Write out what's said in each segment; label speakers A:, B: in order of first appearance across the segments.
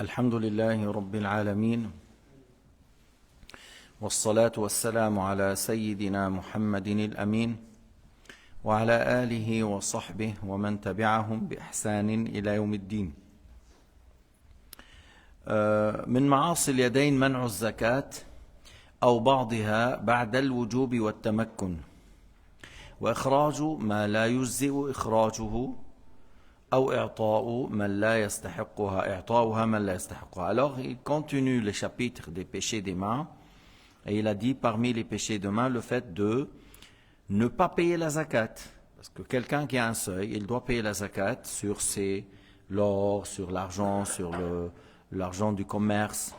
A: الحمد لله رب العالمين والصلاة والسلام على سيدنا محمد الأمين وعلى آله وصحبه ومن تبعهم بإحسان إلى يوم الدين. من معاصي اليدين منع الزكاة أو بعضها بعد الوجوب والتمكن، وإخراج ما لا يجزئ إخراجه أو إعطاؤها من لا يستحقها. Alors il continue le chapitre des péchés des mains et il a dit parmi les péchés de main le fait de ne pas payer la zakat. Parce que quelqu'un qui a un seuil, il doit payer la zakat sur l'or, sur l'argent, sur l'argent du commerce,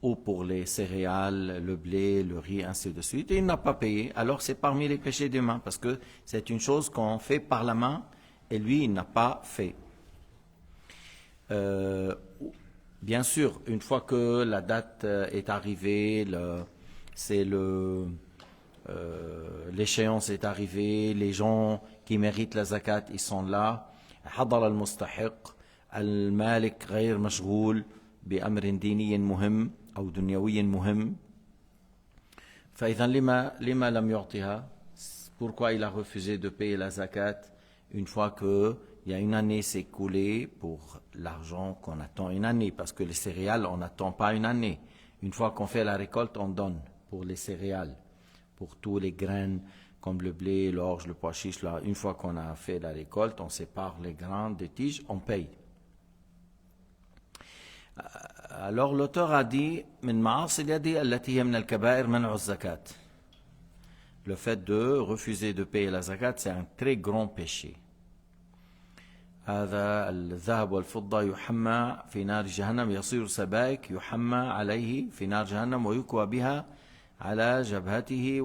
A: ou pour les céréales, le blé, le riz, ainsi de suite. Et il n'a pas payé. Alors c'est parmi les péchés des mains parce que c'est une chose qu'on fait par la main et lui, il n'a pas fait. Bien sûr, une fois que la date est arrivée, l'échéance est arrivée, les gens qui méritent la zakat, ils sont là. حضر المستحق المالك غير مشغول بأمر ديني مهم أو دنيوي مهم. فإذا لما لم يعطيها? Pourquoi il a refusé de payer la zakat une fois qu'il y a une année s'est écoulée pour l'argent qu'on attend une année? Parce que les céréales, on n'attend pas une année. Une fois qu'on fait la récolte, on donne pour les céréales, pour tous les graines comme le blé, l'orge, le pois chiche. Là, une fois qu'on a fait la récolte, on sépare les grains des tiges, on paye. Alors l'auteur a dit من معاصي اليد التي هي من الكبائر منع الزكاة. Le fait de refuser de payer la zakat, c'est un très grand péché. هذا الذهب والفضة يحمى في نار جهنم يصير سبائك يحمى عليه في نار جهنم ويكوى بها على جبهته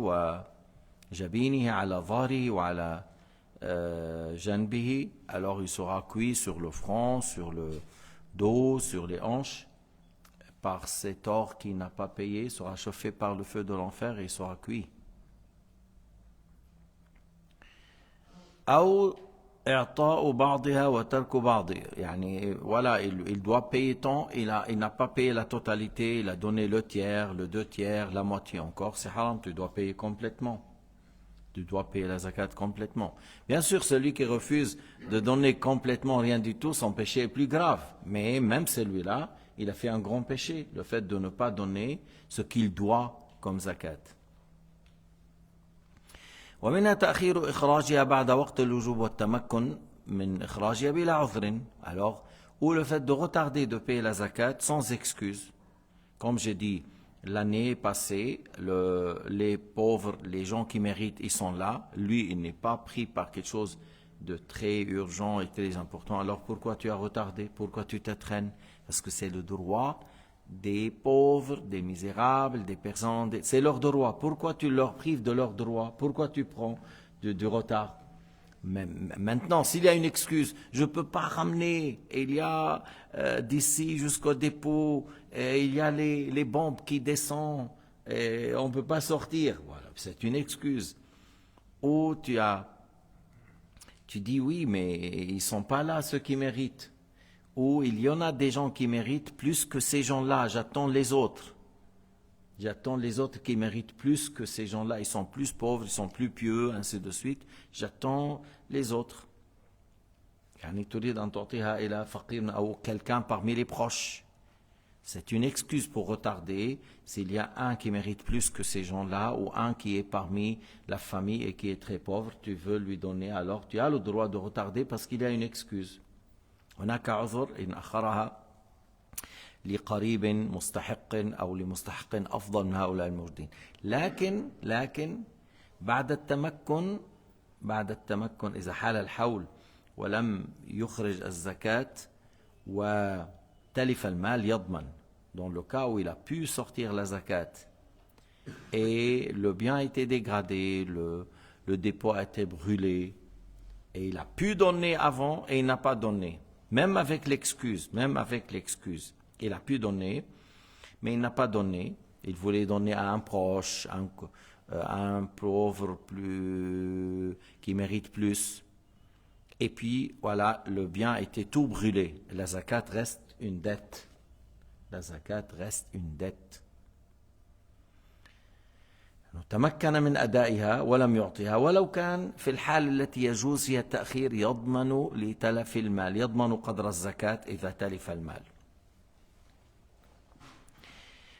A: وجبينه على ظهره وعلى جنبه. Alors il sera cuit sur le front, sur le dos, sur les hanches par cet or qui n'a pas payé, sera chauffé par le feu de l'enfer et il sera cuit. أو إعطاء بعضها وترك بعض. يعني voilà, il doit payer tant, il n'a pas payé la totalité, il a donné le tiers, le deux tiers, la moitié encore, c'est haram, tu dois payer complètement. Tu dois payer la zakat complètement. Bien sûr, celui qui refuse de donner complètement rien du tout, son péché est plus grave. Mais même celui-là, il a fait un grand péché, le fait de ne pas donner ce qu'il doit comme zakat. ومنها تأخير إخراجها بعد وقت الوجوب والتمكن من إخراجها بلا عذر. Alors, ou le fait de retarder de payer la zakat sans excuse. Comme j'ai dit, l'année passée, les pauvres, les gens qui méritent, ils sont là. Lui, il n'est pas pris par quelque chose de très urgent et très important. Alors pourquoi tu as retardé? Pourquoi tu te traînes? Parce que c'est le droit des pauvres, des misérables, des personnes, c'est leur droit. Pourquoi tu leur prives de leur droit? Pourquoi tu prends du retard? Mais maintenant, s'il y a une excuse, je ne peux pas ramener, il y a d'ici jusqu'au dépôt, il y a les bombes qui descendent, et on ne peut pas sortir. Voilà, c'est une excuse. Ou tu dis oui, mais ils ne sont pas là ceux qui méritent. Ou il y en a des gens qui méritent plus que ces gens-là, j'attends les autres. J'attends les autres qui méritent plus que ces gens-là. Ils sont plus pauvres, ils sont plus pieux, ainsi de suite. J'attends les autres. يعني تريد أن تعطيها إلى فقير أو quelqu'un parmi les proches. C'est une excuse pour retarder s'il y a un qui mérite plus que ces gens-là ou un qui est parmi la famille et qui est très pauvre. Tu veux lui donner, alors tu as le droit de retarder parce qu'il y a une excuse. هناك عذر إن أخرها لقريب مستحق أو لمستحق أفضل من هؤلاء الموجودين. لكن بعد التمكن إذا حال الحول ولم يخرج الزكاة وتلف المال يضمن. Dans le cas où il a pu sortir la zakat et le bien a été dégradé, le dépôt a été brûlé et il a pu donner avant et il n'a pas donné. Même avec l'excuse, il a pu donner, mais il n'a pas donné. Il voulait donner à un proche, à un pauvre qui mérite plus. Et puis, voilà, le bien a été tout brûlé. La zakat reste une dette. La zakat reste une dette. تمكن من أدائها ولم يعطها ولو كان في الحال التي يجوز فيها التأخير يضمن لتلف المال يضمن قدر الزكاة إذا تلف المال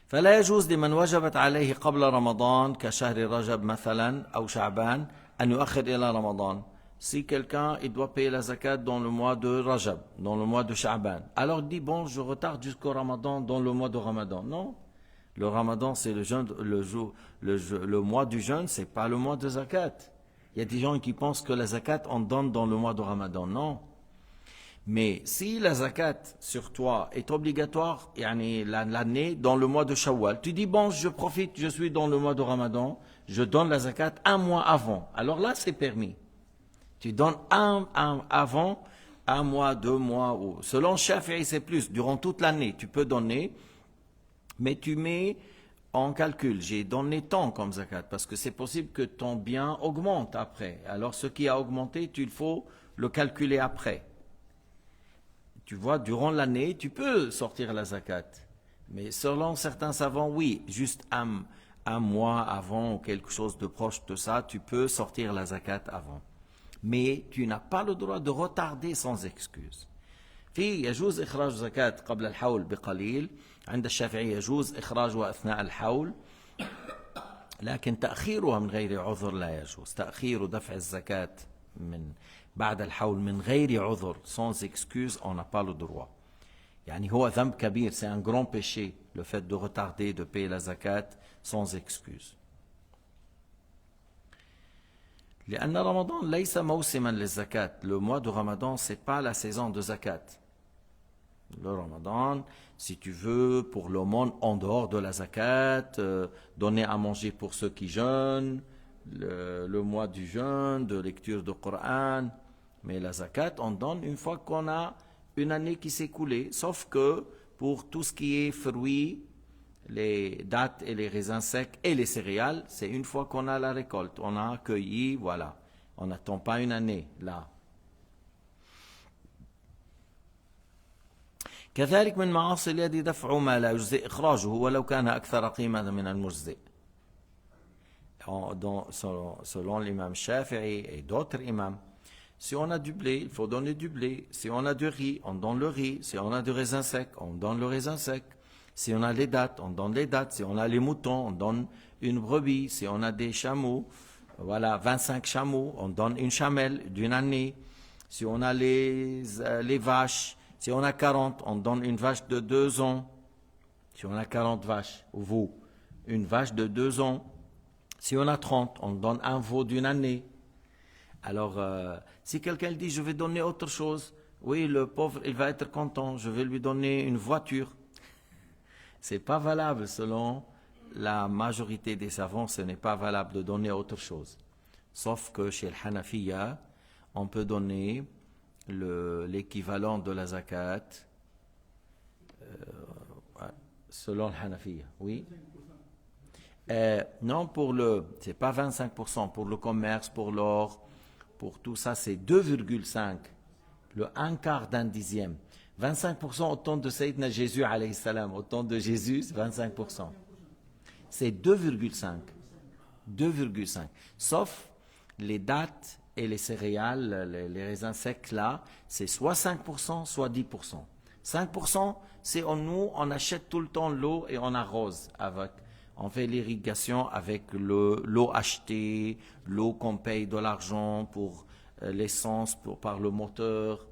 A: فلا يجوز لمن وجبت عليه قبل رمضان كشهر رجب مثلا أو شعبان أن يؤخر إلى رمضان. Si quelqu'un il doit payer la zakat dans le mois de Rajab, dans le mois de Sha'ban, alors il dit bon je retarde jusqu'au Ramadan dans le mois de Ramadan. Non, le Ramadan c'est le jeûne, le mois du jeûne, c'est pas le mois de zakat. Il y a des gens qui pensent que la zakat on donne dans le mois de Ramadan. Non. Mais si la zakat sur toi est obligatoire, l'année dans le mois de Shawwal, tu dis bon je profite, je suis dans le mois de Ramadan, je donne la zakat un mois avant. Alors là c'est permis. Tu donnes avant, un mois, 2 mois, ou selon Shafi'i c'est plus, durant toute l'année tu peux donner, mais tu mets en calcul, j'ai donné tant comme zakat, parce que c'est possible que ton bien augmente après. Alors ce qui a augmenté, il faut le calculer après. Tu vois, durant l'année, tu peux sortir la zakat. Mais selon certains savants, oui, juste un mois avant ou quelque chose de proche de ça, tu peux sortir la zakat avant. Mais tu n'as pas le droit de retarder sans excuse. يجوز إخراج زكاة قبل الحول بقليل عند الشافعي يجوز إخراجها أثناء الحول لكن تأخيرها من غير عذر لا يجوز. تأخير دفع الزكاة من بعد الحول من غير عذر sans excuse on n'a pas le droit. يعني هو ذنب كبير, c'est un grand péché le fait de retarder de payer la zakat sans excuse. لأن رمضان ليس موسما للزكاة. Le mois de Ramadan c'est pas la saison de zakat. Le Ramadan, si tu veux, pour l'aumône en dehors de la zakat, donner à manger pour ceux qui jeûnent, le mois du jeûne, de lecture du Coran. Mais la zakat, on donne une fois qu'on a une année qui s'est écoulée. Sauf que pour tout ce qui est fruits, les dattes et les raisins secs et les céréales, c'est une fois qu'on a la récolte. On a cueilli, voilà. On n'attend pas une année là. كذلك من معاصي اليد دفع ما لا يجزئ إخراجه ولو كان أكثر قيمة من المجزئ. Selon l'imam Shafi'i et d'autres imams, si on a du blé, il faut donner du blé. Si on a du riz, on donne le riz. Si on a du raisin sec, on donne le raisin sec. Si on a les dattes, on donne les dattes. Si on a les moutons, on donne une brebis. Si on a des chameaux, voilà, 25 chameaux, on donne une chamelle d'une année. Si on a les vaches, si on a 40, on donne une vache de 2 ans. Si on a 40 vaches, ou vous, une vache de 2 ans. Si on a 30, on donne un veau d'une année. Alors, si quelqu'un dit, je vais donner autre chose, oui, le pauvre, il va être content, je vais lui donner une voiture. Ce n'est pas valable selon la majorité des savants, ce n'est pas valable de donner autre chose. Sauf que chez le Hanafiya, on peut donner l'équivalent de la zakat selon le Hanafiya, oui. Non, c'est pas 25%, pour le commerce, pour l'or, pour tout ça, c'est 2,5, le 1/4 d'un dixième. 25% au temps de Sayyidina Jésus, alayhi salam, au temps de Jésus, 25%. C'est 2,5. 2,5. Sauf les dattes et les céréales, les raisins secs là, c'est soit 5%, soit 10%. 5%, c'est nous, on achète tout le temps l'eau et on arrose avec. On fait l'irrigation avec l'eau achetée, l'eau qu'on paye de l'argent pour l'essence, par le moteur.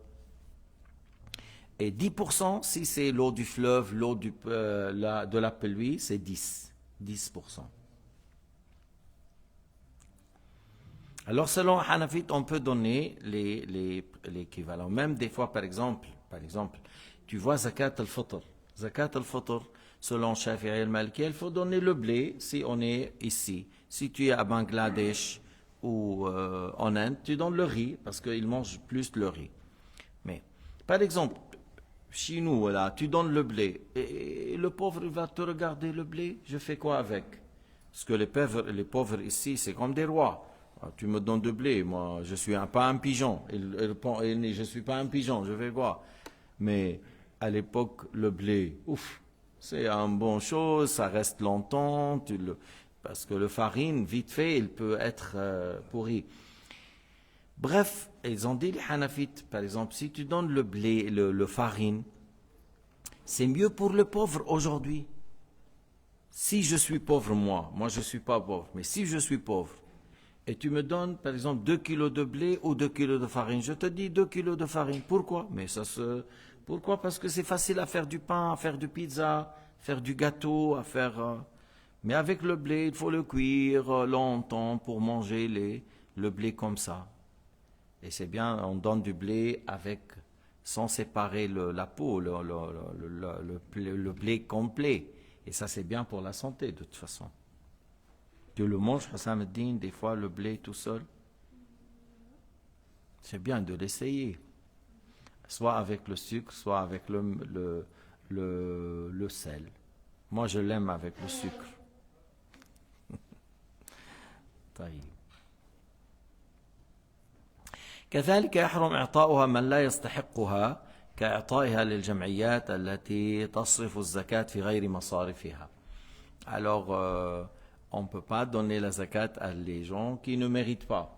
A: Et 10%, si c'est l'eau du fleuve, l'eau de la pluie, c'est 10%. Alors, selon Hanafit, on peut donner l'équivalent. Même des fois, par exemple, tu vois Zakat al-Fitr. Zakat al-Fitr, selon Shafi'i al-Maliki, il faut donner le blé si on est ici. Si tu es à Bangladesh ou en Inde, tu donnes le riz parce qu'ils mangent plus le riz. Mais, par exemple, chez nous, là, tu donnes le blé et le pauvre va te regarder le blé, je fais quoi avec? Parce que les pauvres ici, c'est comme des rois. Ah, tu me donnes de blé, moi, je suis pas un pigeon. Il répond, je ne suis pas un pigeon, je vais voir. Mais à l'époque, le blé, ouf, c'est une bonne chose, ça reste longtemps, parce que le farine, vite fait, il peut être pourri. Bref, ils ont dit les Hanafites, par exemple, si tu donnes le blé, le farine, c'est mieux pour le pauvre aujourd'hui. Si je suis pauvre, moi je ne suis pas pauvre, mais si je suis pauvre, et tu me donnes, par exemple, 2 kilos de blé ou 2 kilos de farine, je te dis 2 kilos de farine. Pourquoi? Pourquoi? Parce que c'est facile à faire du pain, à faire du pizza, faire du gâteau, à faire... Mais avec le blé, il faut le cuire longtemps pour manger le blé comme ça. Et c'est bien, on donne du blé sans séparer la peau, le blé complet. Et ça, c'est bien pour la santé, de toute façon. Tu le manges, Hassan Eddin, des fois, le blé tout seul. C'est bien de l'essayer. Soit avec le sucre, soit avec le sel. Moi, je l'aime avec le sucre. كذلك يحرم إعطاؤها من لا يستحقها كإعطائها للجمعيات التي تصرف الزكاة في غير مصارفها. Alors, on ne peut pas donner la zakat à les gens qui ne méritent pas.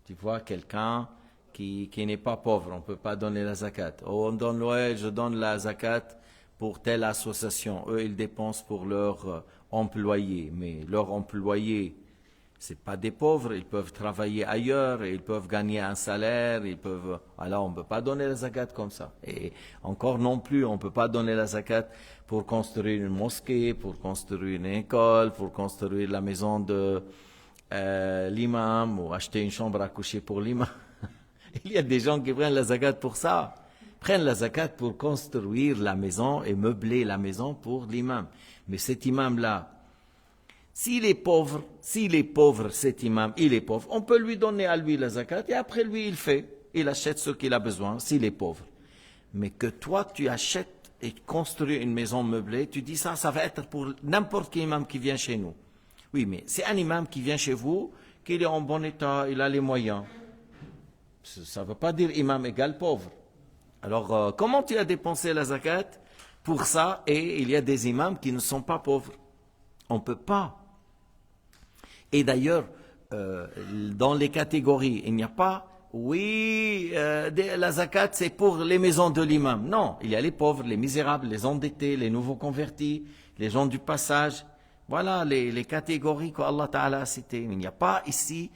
A: Tu vois, quelqu'un qui n'est pas pauvre, on ne peut pas donner la zakat. Oh, je donne la zakat pour telle association. Eux, ils dépensent pour leurs employés, mais leurs employés, c'est pas des pauvres, ils peuvent travailler ailleurs, ils peuvent gagner un salaire, alors on ne peut pas donner la zakat comme ça. Et encore non plus, on ne peut pas donner la zakat pour construire une mosquée, pour construire une école, pour construire la maison de l'imam ou acheter une chambre à coucher pour l'imam. Il y a des gens qui prennent la zakat pour ça. Prennent la zakat pour construire la maison et meubler la maison pour l'imam. Mais cet imam-là, s'il est pauvre, cet imam, il est pauvre, on peut lui donner à lui la zakat et après lui, il achète ce qu'il a besoin, s'il est pauvre. Mais que toi, tu achètes et construis une maison meublée, tu dis ça va être pour n'importe quel imam qui vient chez nous. Oui, mais c'est un imam qui vient chez vous, qu'il est en bon état, il a les moyens. Ça ne veut pas dire imam égale pauvre. Alors, comment tu as dépensé la zakat pour ça et il y a des imams qui ne sont pas pauvres? On ne peut pas. Et d'ailleurs, dans les catégories, il n'y a pas, la zakat c'est pour les maisons de l'imam. Non, il y a les pauvres, les misérables, les endettés, les nouveaux convertis, les gens du passage. Voilà les catégories qu'Allah Ta'ala a citées. Il n'y a pas ici,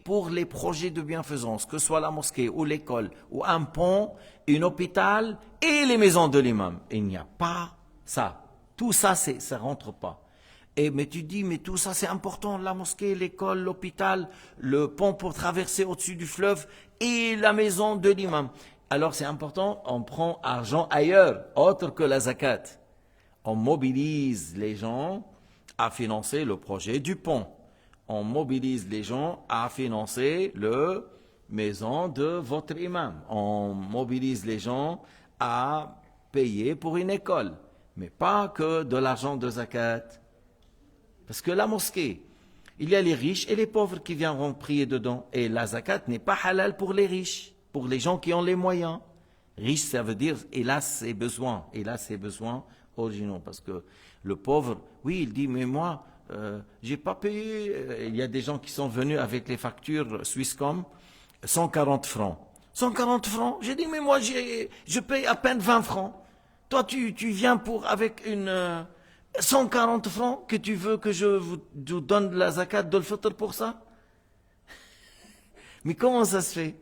A: pour les projets de bienfaisance, que ce soit la mosquée ou l'école, ou un pont, un hôpital et les maisons de l'imam. Il n'y a pas ça. Tout ça, ça ne rentre pas. Mais tu dis, mais tout ça c'est important, la mosquée, l'école, l'hôpital, le pont pour traverser au-dessus du fleuve et la maison de l'imam. Alors c'est important, on prend argent ailleurs, autre que la zakat. On mobilise les gens à financer le projet du pont. On mobilise les gens à financer la maison de votre imam. On mobilise les gens à payer pour une école, mais pas que de l'argent de zakat. Parce que la mosquée, il y a les riches et les pauvres qui viendront prier dedans. Et la zakat n'est pas halal pour les riches, pour les gens qui ont les moyens. Riche, ça veut dire, il a ses besoins originaux. Parce que le pauvre, il dit, mais moi, j'ai pas payé. Il y a des gens qui sont venus avec les factures Swisscom, 140 francs. 140 francs? J'ai dit, mais moi, je paye à peine 20 francs. Toi, tu viens avec une... 140 francs que tu veux que je vous donne la zakat de l'fitr pour ça? Mais comment ça se fait?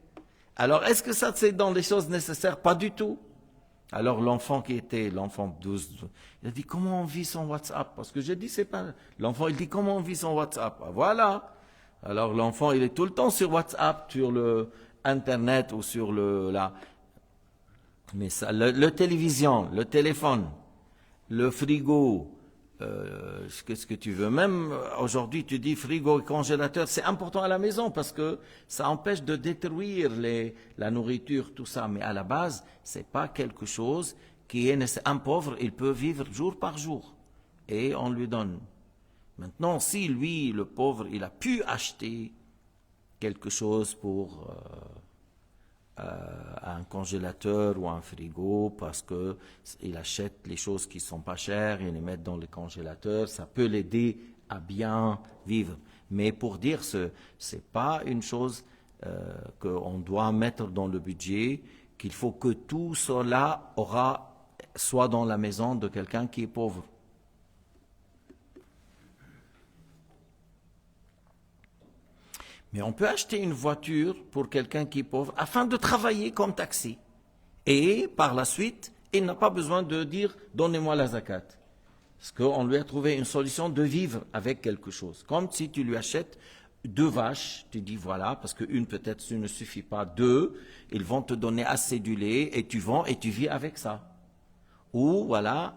A: Alors, est-ce que ça c'est dans les choses nécessaires? Pas du tout. Alors, l'enfant de 12, il a dit, comment on vit son WhatsApp? Parce que j'ai dit, c'est pas... L'enfant, il dit, comment on vit son WhatsApp? Voilà. Alors, l'enfant, il est tout le temps sur WhatsApp, sur le Internet ou sur mais ça, le télévision, le téléphone, le frigo, qu'est-ce que tu veux? Même aujourd'hui, tu dis frigo et congélateur, c'est important à la maison parce que ça empêche de détruire la nourriture, tout ça. Mais à la base, c'est pas quelque chose qui est un pauvre, il peut vivre jour par jour et on lui donne. Maintenant, si lui, le pauvre, il a pu acheter quelque chose pour un congélateur ou un frigo parce qu'il achète les choses qui ne sont pas chères et les met dans le congélateur, ça peut l'aider à bien vivre. Mais pour dire ce n'est pas une chose qu'on doit mettre dans le budget, qu'il faut que tout cela soit dans la maison de quelqu'un qui est pauvre. Mais on peut acheter une voiture pour quelqu'un qui est pauvre afin de travailler comme taxi. Et par la suite, il n'a pas besoin de dire « donnez-moi la zakat ». Parce qu'on lui a trouvé une solution de vivre avec quelque chose. Comme si tu lui achètes 2 vaches, tu dis voilà, parce qu'une peut-être ce ne suffit pas, 2, ils vont te donner assez du lait et tu vends et tu vis avec ça. Ou voilà,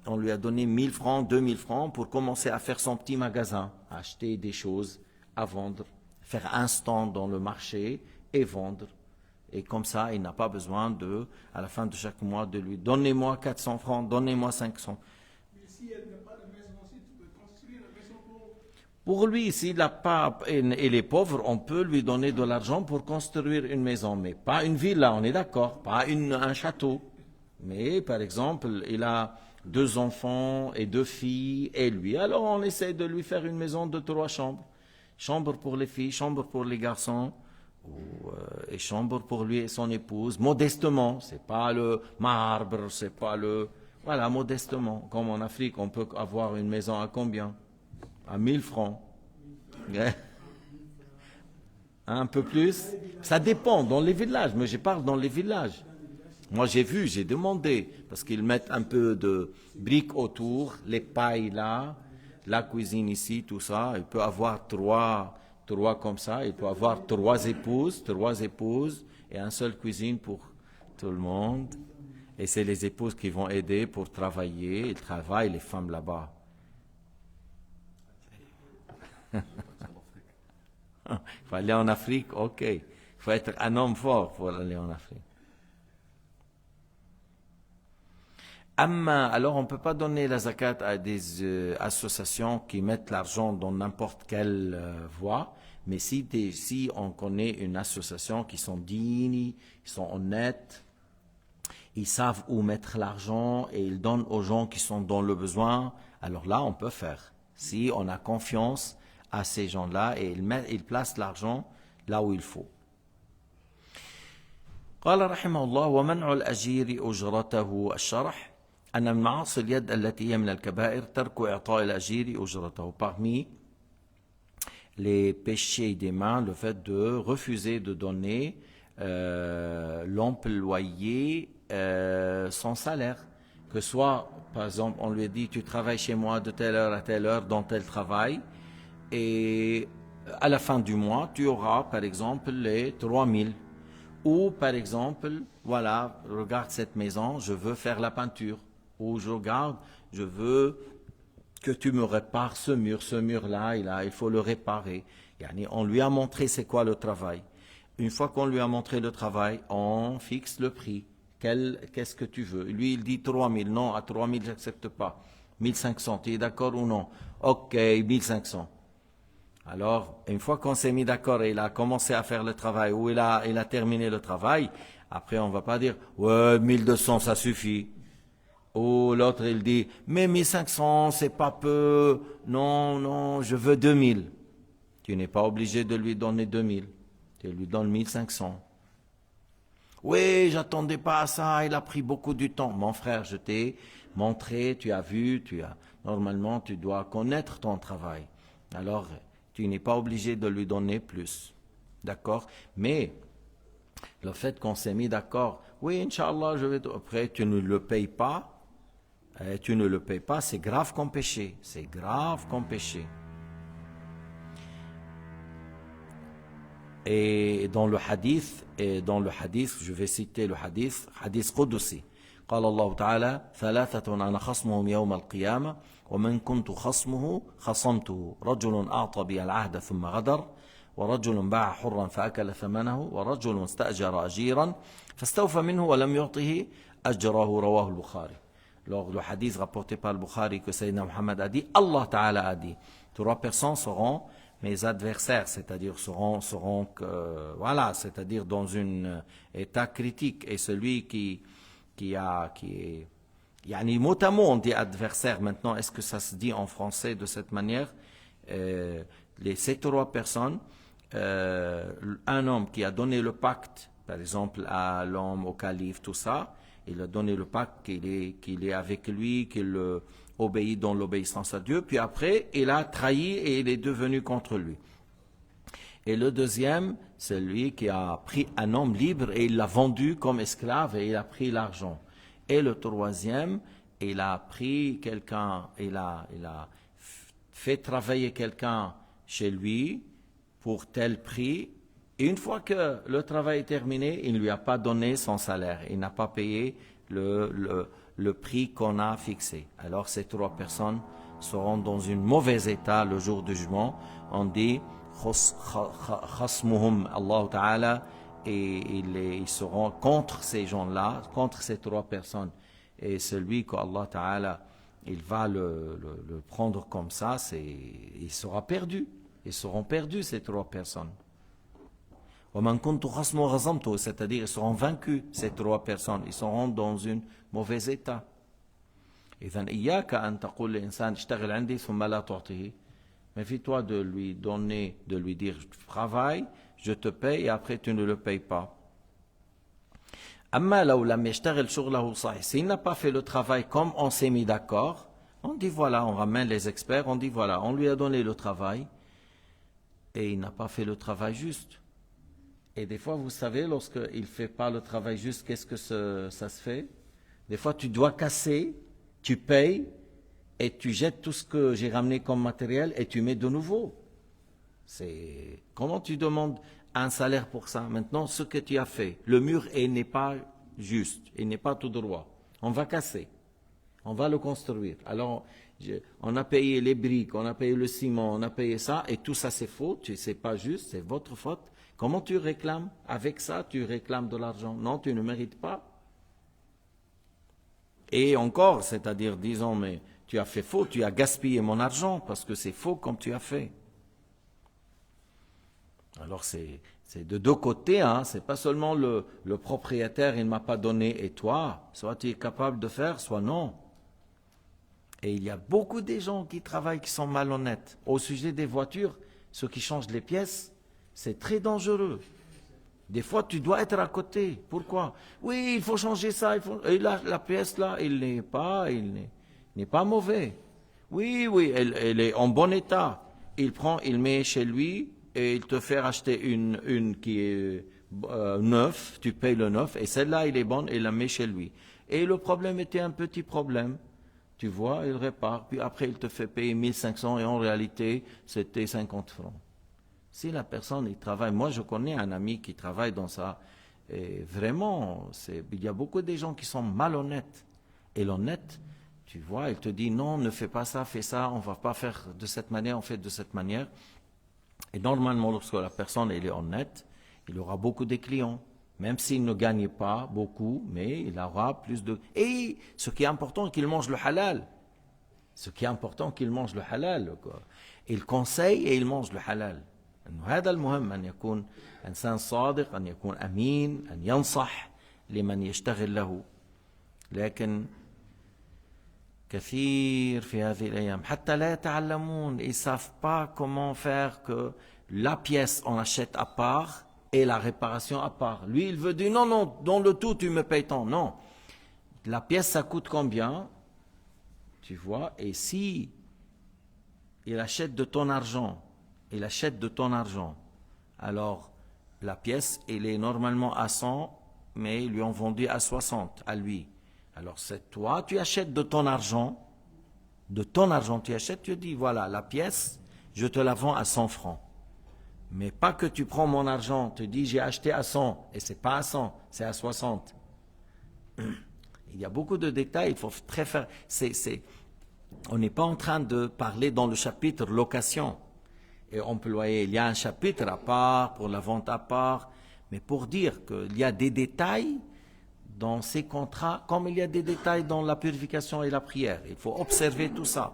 A: on lui a donné 1000 francs, 2000 francs pour commencer à faire son petit magasin, acheter des choses à vendre, faire un stand dans le marché et vendre. Et comme ça, il n'a pas besoin à la fin de chaque mois, de lui donnez-moi 400 francs, donnez-moi 500.
B: Mais si elle n'a pas de maison aussi, tu peux construire une maison
A: Pour lui, s'il n'a pas, il est pauvre, on peut lui donner de l'argent pour construire une maison, mais pas une villa, on est d'accord, pas un château. Mais par exemple, il a 2 enfants et 2 filles et lui, alors on essaie de lui faire une maison de 3 chambres. Chambre pour les filles, chambre pour les garçons, et chambre pour lui et son épouse, modestement, c'est pas le marbre, c'est pas le... Voilà, modestement. Comme en Afrique, on peut avoir une maison à combien? À 1000 francs. Un peu plus? Ça dépend, dans les villages, mais je parle dans les villages. Moi j'ai demandé, parce qu'ils mettent un peu de briques autour, les pailles là, la cuisine ici, tout ça. Il peut avoir trois comme ça. Il peut avoir 3 épouses et un seul cuisine pour tout le monde. Et c'est les épouses qui vont aider pour travailler. Ils travaillent, les femmes là-bas. Il faut aller en Afrique, ok. Il faut être un homme fort pour aller en Afrique. Alors on ne peut pas donner la zakat à des associations qui mettent l'argent dans n'importe quelle voie, mais si on connaît une association qui sont dignes, qui sont honnêtes, ils savent où mettre l'argent et ils donnent aux gens qui sont dans le besoin, alors là on peut faire. Si on a confiance à ces gens-là et ils placent l'argent là où il faut. قال رحمه الله ومنع الأجير أجرته الشرح أن من معاصي اليد التي هي من الكبائر ترك إعطاء الأجير أجرته. Parmi les péchés des mains, le fait de refuser de donner l'employé son salaire. Que soit, par exemple, on lui dit tu travailles chez moi de telle heure à telle heure dans tel travail et à la fin du mois, tu auras par exemple les 3000. Ou par exemple, voilà, regarde cette maison, je veux faire la peinture. Ou je regarde, je veux que tu me répares ce mur-là, il faut le réparer. On lui a montré c'est quoi le travail. Une fois qu'on lui a montré le travail, on fixe le prix. Qu'est-ce que tu veux? Lui, il dit 3000. Non, à 3000, j'accepte pas. 1500, tu es d'accord ou non? Ok, 1500. Alors, une fois qu'on s'est mis d'accord et il a commencé à faire le travail, ou il a terminé le travail, après on ne va pas dire « Ouais, 1200, ça suffit ». Ou l'autre, il dit « Mais 1500, c'est pas peu. Non, je veux 2000 ». Tu n'es pas obligé de lui donner 2000. Tu lui donnes 1500. Oui, j'attendais pas à ça, il a pris beaucoup du temps. Mon frère, je t'ai montré, tu as vu, normalement, tu dois connaître ton travail. Alors, tu n'es pas obligé de lui donner plus. D'accord? Mais, le fait qu'on s'est mis d'accord, oui, Inch'Allah, après, tu ne le payes pas, c'est grave comme péché. C'est grave comme péché. Et dans le hadith, je vais citer le hadith Qudusi. قال الله تعالى ثلاثة أنا خصمهم يوم القيامة ومن كنت خصمه خصمته رجل أعطى بي العهد ثم غدر ورجل باع حرا فأكل ثمنه ورجل استأجر أجيرا فاستوفى منه ولم يعطه أجره رواه البخاري. Alors le hadith rapporté par le Bukhari que Sayyidina Muhammad a dit, Allah Ta'ala a dit, 3 personnes seront mes adversaires, c'est-à-dire seront voilà, c'est-à-dire dans un état critique. Et celui qui est, yani mot à mot on dit adversaire. Maintenant, est-ce que ça se dit en français de cette manière? Ces trois personnes, un homme qui a donné le pacte, par exemple à l'homme, au calife, tout ça, il a donné le pacte qu'il est avec lui, qu'il obéit dans l'obéissance à Dieu, puis après, il a trahi et il est devenu contre lui. Et le deuxième, c'est lui qui a pris un homme libre et il l'a vendu comme esclave et il a pris l'argent. Et le troisième, il a pris quelqu'un, il a fait travailler quelqu'un chez lui pour tel prix. Et une fois que le travail est terminé, il ne lui a pas donné son salaire. Il n'a pas payé le prix qu'on a fixé. Alors ces trois personnes seront dans un mauvais état le jour du jugement. On dit khasmuhum Allah Ta'ala, et ils seront contre ces gens-là, contre ces trois personnes. Et celui qu'Allah Ta'ala il va le prendre comme ça, il sera perdu. Ils seront perdus, ces trois personnes. C'est-à-dire ils seront vaincus, ces trois personnes. Ils seront dans un mauvais état. Méfie-toi de lui donner, de lui dire travaille, je te paye et après tu ne le payes pas. S'il n'a pas fait le travail comme on s'est mis d'accord, on dit voilà, on ramène les experts, on dit voilà, on lui a donné le travail et il n'a pas fait le travail juste. Et des fois, vous savez, lorsqu'il ne fait pas le travail juste, qu'est-ce que ça se fait? Des fois, tu dois casser, tu payes et tu jettes tout ce que j'ai ramené comme matériel et tu mets de nouveau. Comment tu demandes un salaire pour ça? Maintenant, ce que tu as fait, le mur n'est pas juste, il n'est pas tout droit. On va casser, on va le construire. Alors, on a payé les briques, on a payé le ciment, on a payé ça, et tout ça c'est faux, c'est pas juste, c'est votre faute. Comment tu réclames? Avec ça, tu réclames de l'argent. Non, tu ne mérites pas. Et encore, c'est-à-dire, disons, mais tu as fait faux, tu as gaspillé mon argent, parce que c'est faux comme tu as fait. Alors c'est de deux côtés, hein. C'est pas seulement le propriétaire, il ne m'a pas donné, et toi, soit tu es capable de faire, soit non. Et il y a beaucoup de gens qui travaillent, qui sont malhonnêtes. Au sujet des voitures, ceux qui changent les pièces, c'est très dangereux. Des fois, tu dois être à côté. Pourquoi? Oui, il faut changer ça. Et la pièce là, il n'est pas mauvais. Oui, elle est en bon état. Il met chez lui et il te fait acheter une qui est neuve. Tu payes le neuf et celle-là, il est bonne et il la met chez lui. Et le problème était un petit problème. Tu vois, il répare. Puis après, il te fait payer 1500 et en réalité, c'était 50 francs. Si la personne il travaille, moi je connais un ami qui travaille dans ça, et vraiment, il y a beaucoup de gens qui sont malhonnêtes. Et l'honnête, tu vois, il te dit non, ne fais pas ça, fais ça, on ne va pas faire de cette manière, on fait de cette manière. Et normalement, lorsque la personne elle est honnête, il aura beaucoup de clients. Même s'il ne gagne pas beaucoup, mais il aura plus de... Et ce qui est important, qu'il mange le halal. Ce qui est important, qu'il mange le halal. Il conseille et il mange le halal. هذا المهم أن يكون إنسان صادق أن يكون أمين أن ينصح لمن يشتغل له لكن كثير في هذه الأيام حتى لا يتعلمون ils savent pas comment faire que la pièce on achète à part et la réparation à part. Lui il veut dire non dans le tout tu me payes tant. Non, la pièce ça coûte combien, tu vois, et si il achète de ton argent, il achète de ton argent. Alors, la pièce, elle est normalement à 100, mais ils lui ont vendu à 60, à lui. Alors, c'est toi, tu achètes de ton argent, tu achètes, tu dis, voilà, la pièce, je te la vends à 100 francs. Mais pas que tu prends mon argent, tu dis, j'ai acheté à 100, et c'est pas à 100, c'est à 60. Il y a beaucoup de détails, il faut très faire... On n'est pas en train de parler dans le chapitre location et employé. Il y a un chapitre à part, pour la vente à part, mais pour dire qu'il y a des détails dans ces contrats, comme il y a des détails dans la purification et la prière. Il faut observer tout ça.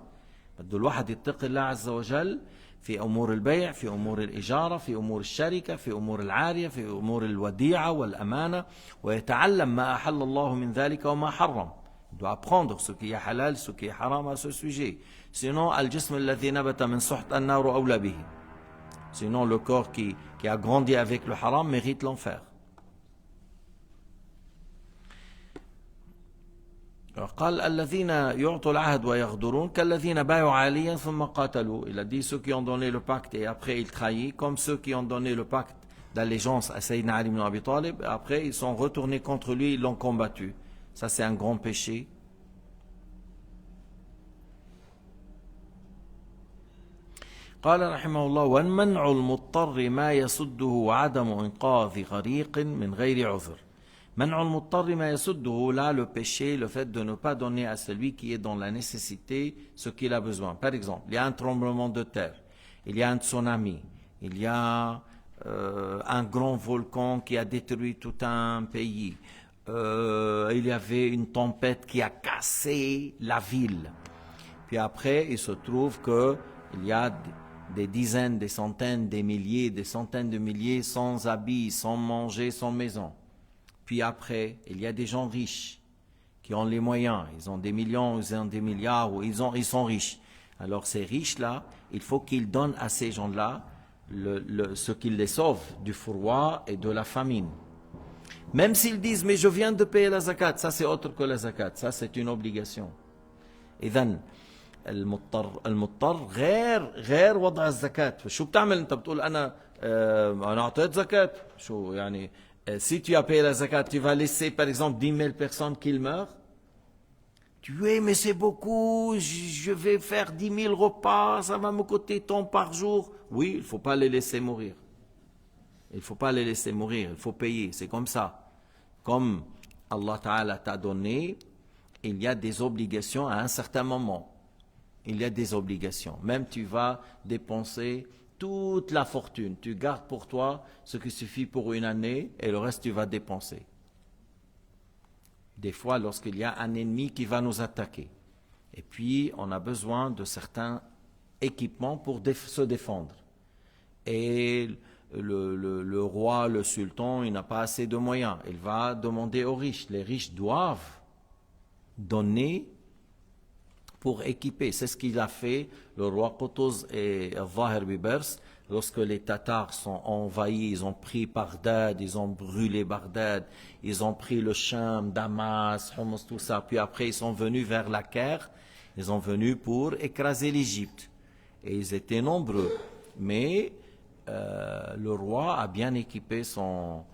A: الواحد يتقي الله عز وجل في أمور البيع، في أمور الإجارة، في أمور الشركة، في أمور العارية، في أمور الوديعة والأمانة، ويتعلم ما أحل الله من ذلك وما حرم. Il doit apprendre ce qui est halal, ce qui est haram à ce sujet. Sinon, الجسم الذي نبت من سحت النار أولى به. Sinon, le corps qui a grandi avec le haram mérite l'enfer. قال الذين يعطوا العهد ويغدرون كالذين بايعوا عاليا ثم قاتلوا. Il a dit ceux qui ont donné le pacte et après ils trahissent, comme ceux qui ont donné le pacte d'allégeance à Sayyidina Ali ibn Abi Talib, après ils sont retournés contre lui, ils l'ont combattu. Ça c'est un grand péché. قال رحمه الله ومنع المضطر ما يسده وعدم إنقاذ غريق من غير عذر. منع المضطر ما يسده, là le péché, le fait de ne pas donner à celui qui est dans la nécessité ce qu'il a besoin. Par exemple, il y a un tremblement de terre, il y a un tsunami, il y a un grand volcan qui a détruit tout un pays, il y avait une tempête qui a cassé la ville. Puis après, il se trouve qu'il y a des dizaines, des centaines, des milliers, des centaines de milliers sans habits, sans manger, sans maison. Puis après, il y a des gens riches qui ont les moyens, ils ont des millions, ils ont des milliards, ou ils sont riches. Alors ces riches-là, il faut qu'ils donnent à ces gens-là ce qui les sauve du froid et de la famine. Même s'ils disent, mais je viens de payer la zakat, ça c'est autre que la zakat, ça c'est une obligation. إذن المضطر غير وضع الزكاة. شو بتعمل انت؟ بتقول انا اعطيت زكاة، شو يعني؟ Si tu as payé la zakat, tu vas laisser par exemple 10 000 personnes qui meurent. Tu dis, mais c'est beaucoup, je vais faire 10 000 repas, ça va me coûter tant par jour. Oui, il ne faut pas les laisser mourir. Il ne faut pas les laisser mourir, il faut payer, c'est comme ça. Comme Allah Ta'ala t'a donné, il y a des obligations à un certain moment. Il y a des obligations. Même tu vas dépenser toute la fortune. Tu gardes pour toi ce qui suffit pour une année et le reste tu vas dépenser. Des fois, lorsqu'il y a un ennemi qui va nous attaquer, et puis on a besoin de certains équipements pour se défendre. Et le roi, le sultan, il n'a pas assez de moyens. Il va demander aux riches. Les riches doivent donner pour équiper. C'est ce qu'il a fait, le roi Qutuz et Zahir Bibers, lorsque les Tatars sont envahis, ils ont pris Bagdad, ils ont brûlé Bagdad, ils ont pris le Sham, Damas, Homs, tout ça. Puis après, ils sont venus vers la Caire, ils sont venus pour écraser l'Égypte. Et ils étaient nombreux. Mais le roi a bien équipé son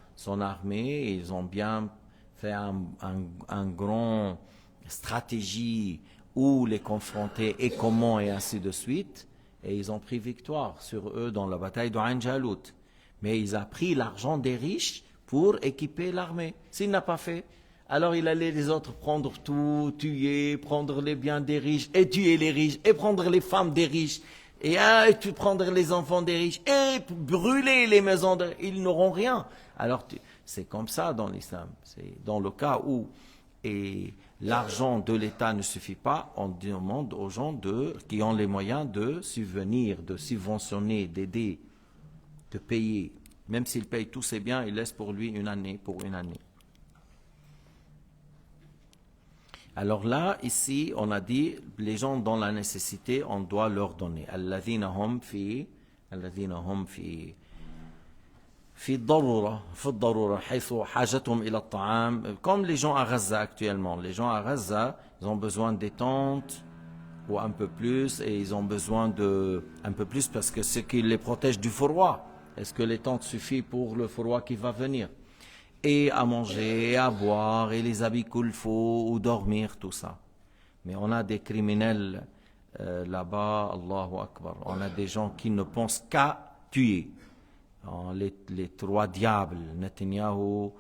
A: armée, et ils ont bien fait un grand stratégie où les confronter et comment et ainsi de suite, et ils ont pris victoire sur eux dans la bataille d'Ain Jalut. Mais ils ont pris l'argent des riches pour équiper l'armée. S'il n'a pas fait, alors il allait les autres prendre tout, tuer, prendre les biens des riches et tuer les riches et prendre les femmes des riches et prendre les enfants des riches et brûler les maisons. Ils n'auront rien. Alors c'est comme ça dans l'islam. C'est dans le cas où l'argent de l'État ne suffit pas, on demande aux gens qui ont les moyens de subvenir, de subventionner, d'aider, de payer. Même s'il paye tous ses biens, il laisse pour lui une année, pour une année. Alors là, ici, on a dit, les gens dans la nécessité, on doit leur donner. Alladhina hum fi في الضرورة حيث حاجتهم إلى الطعام. Comme les gens à Gaza actuellement. Les gens à Gaza, ils ont besoin des tentes ou un peu plus, et ils ont besoin un peu plus parce que c'est ce qui les protège du froid. Est-ce que les tentes suffisent pour le froid qui va venir? Et à manger, et à boire, et les habits qu'il faut, ou dormir, tout ça. Mais on a des criminels là-bas, Allahu Akbar. On a des gens qui ne pensent qu'à tuer. Les trois diables, Netanyahu,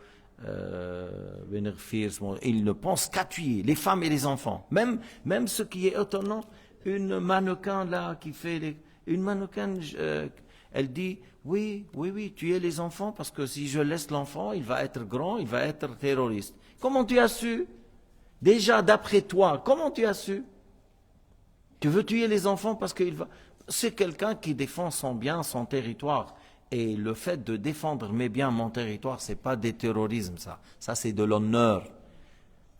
A: Ben Gvir, ils ne pensent qu'à tuer les femmes et les enfants. Même ce qui est étonnant, une mannequin là qui fait une mannequin, elle dit oui, tuer les enfants parce que si je laisse l'enfant, il va être grand, il va être terroriste. Comment tu as su? Déjà d'après toi, comment tu as su? Tu veux tuer les enfants parce qu'il va. C'est quelqu'un qui défend son bien, son territoire. Et le fait de défendre mes biens, mon territoire, c'est pas des terrorismes, ça. Ça, c'est de l'honneur.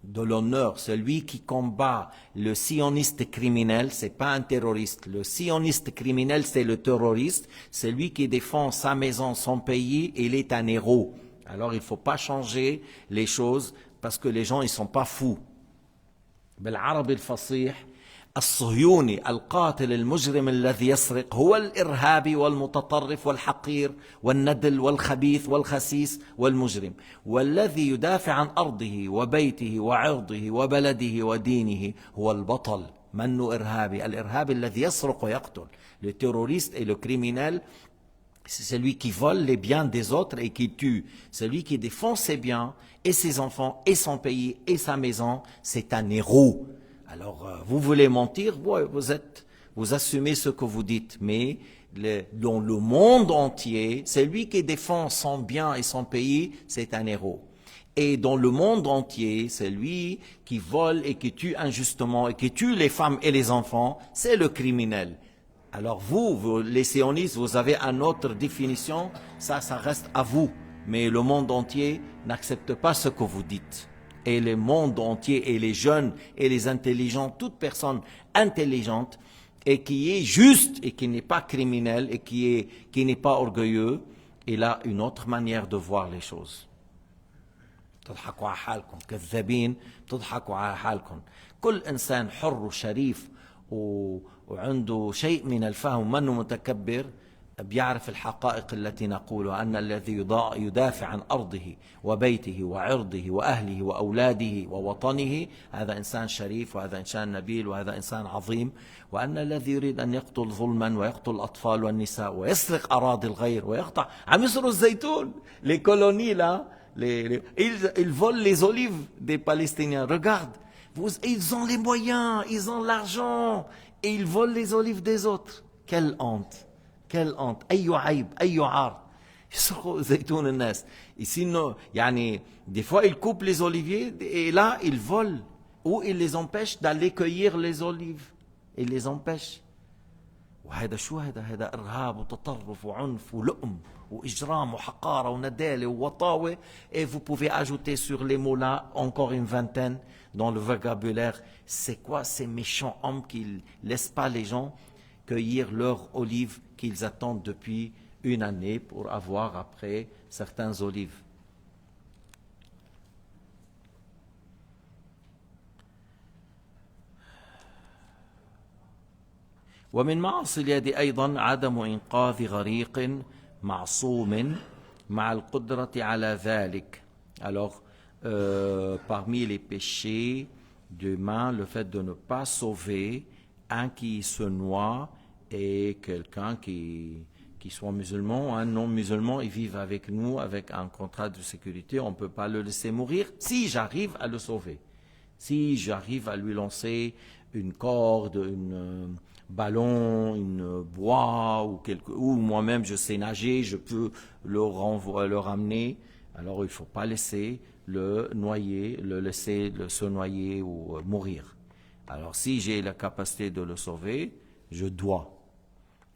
A: De l'honneur. Celui qui combat le sioniste criminel, c'est pas un terroriste. Le sioniste criminel, c'est le terroriste. Celui qui défend sa maison, son pays, il est un héros. Alors, il faut pas changer les choses parce que les gens, ils sont pas fous. بالعربي الفصيح الصهيوني القاتل المجرم الذي يسرق هو الإرهابي والمتطرف والحقير والندل والخبيث والخسيس والمجرم، والذي يدافع عن أرضه وبيته وعرضه وبلده ودينه هو البطل. منه إرهابي، الإرهابي الذي يسرق ويقتل. Le terroriste et le criminel, c'est celui qui vole les biens des autres et qui tue. Celui qui défend ses biens et ses enfants et son pays et sa maison, c'est un héros. Alors, vous voulez mentir, ouais, vous assumez ce que vous dites, mais dans le monde entier, celui qui défend son bien et son pays, c'est un héros. Et dans le monde entier, celui qui vole et qui tue injustement et qui tue les femmes et les enfants, c'est le criminel. Alors vous, les sionistes, vous avez une autre définition, ça reste à vous. Mais le monde entier n'accepte pas ce que vous dites. Et le monde entier, et les jeunes, et les intelligents, toute personne intelligente, et qui est juste, et qui n'est pas criminel, et qui n'est pas orgueilleux, il a une autre manière de voir les choses. تضحكوا على حالكم كذابين تضحكوا على حالكم كل إنسان حر وشريف وعنده شيء من الفهم منه متكبر بيعرف الحقائق التي نقولها أن الذي يدافع عن أرضه وبيته وعرضه وأهله وأولاده ووطنه هذا إنسان شريف وهذا إنسان نبيل وهذا إنسان عظيم وأن الذي يريد أن يقتل ظلما ويقتل الأطفال والنساء ويسرق أراضي الغير ويقطع عم يسرقوا الزيتون les colonies là ils volent les olives des Palestiniens. Regarde, ils ont les moyens, ils ont l'argent, et ils volent les olives des autres. Quelle honte, quelle honte. أي عيب, أي عار. يسرقوا زيتون الناس. Ici, يعني, des fois, ils coupent les oliviers, et là, ils volent. Ou ils les empêchent d'aller cueillir les olives. Ils les empêchent. وهذا شو هذا إرهاب وتطرف وعنف ولؤم وإجرام وحقارة وندالة ووطاوة. Et vous pouvez ajouter sur les mots là encore une vingtaine dans le vocabulaire. C'est quoi ces méchants hommes qui ne laissent pas les gens cueillir leurs olives qu'ils attendent depuis une année pour avoir après certaines olives. ومن معاصي اليد أيضا عدم إنقاذ غريق معصوم مع القدرة على ذلك. Alors, parmi les péchés de main, le fait de ne pas sauver un qui se noie et quelqu'un qui soit musulman ou un non-musulman, ils vivent avec nous avec un contrat de sécurité, on ne peut pas le laisser mourir si j'arrive à le sauver. Si j'arrive à lui lancer une corde, une ballon, une bois ou moi-même je sais nager, je peux le ramener. Alors il ne faut pas laisser le noyer, le laisser se noyer ou mourir. Alors si j'ai la capacité de le sauver, je dois.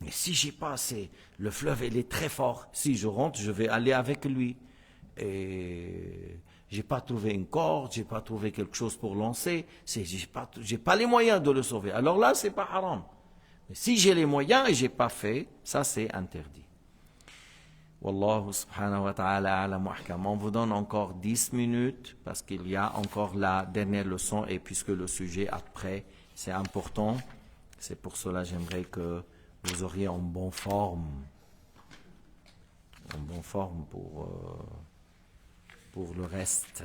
A: Mais si j'ai pas assez, le fleuve il est très fort. Si je rentre, je vais aller avec lui. Et j'ai pas trouvé une corde, j'ai pas trouvé quelque chose pour lancer. J'ai pas les moyens de le sauver. Alors là, c'est pas haram. Mais si j'ai les moyens et j'ai pas fait, ça c'est interdit. Wallahu subhanahu wa ta'ala a'lam wa ahkam. On vous donne encore 10 minutes parce qu'il y a encore la dernière leçon et puisque le sujet après, c'est important. C'est pour cela j'aimerais que vous auriez en bonne forme. En bonne forme pour le reste.